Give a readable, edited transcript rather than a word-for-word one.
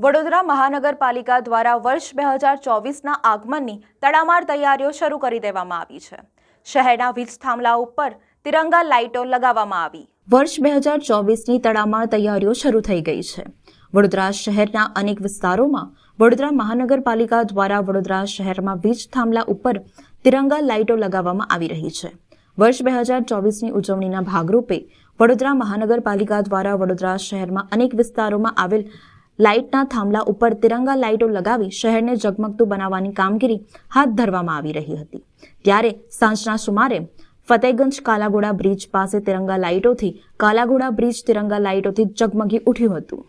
વડોદરા મહાનગરપાલિકા દ્વારા વર્ષ 2024ના આગમનની તડામાર તૈયારીઓ શરૂ કરી દેવામાં આવી છે। શહેરના વીજ થાંભલા ઉપર તિરંગા લાઇટો લગાવવામાં આવી। વર્ષ 2024ની તડામાર તૈયારીઓ શરૂ થઈ ગઈ છે। વડોદરા શહેરના અનેક વિસ્તારોમાં વડોદરા મહાનગરપાલિકા દ્વારા વડોદરા શહેરમાં વીજ થાંભલા ઉપર તિરંગા લાઇટો લગાવવામાં આવી રહી છે। વર્ષ 2024ની ઉજવણીના ભાગરૂપે વડોદરા મહાનગરપાલિકા દ્વારા વડોદરા શહેરમાં અનેક વિસ્તારોમાં આવેલ લાઇટના થાંભલા ઉપર તિરંગા લાઇટો લગાવી શહેરને ઝગમગતું બનાવવાની કામગીરી હાથ ધરવામાં આવી રહી હતી। ત્યારે સાંજના સુમારે ફતેગંજ કાલાઘોડા બ્રિજ પાસે તિરંગા લાઇટોથી કાલાઘોડા બ્રિજ તિરંગા લાઇટોથી ઝગમગી ઉઠ્યું હતું।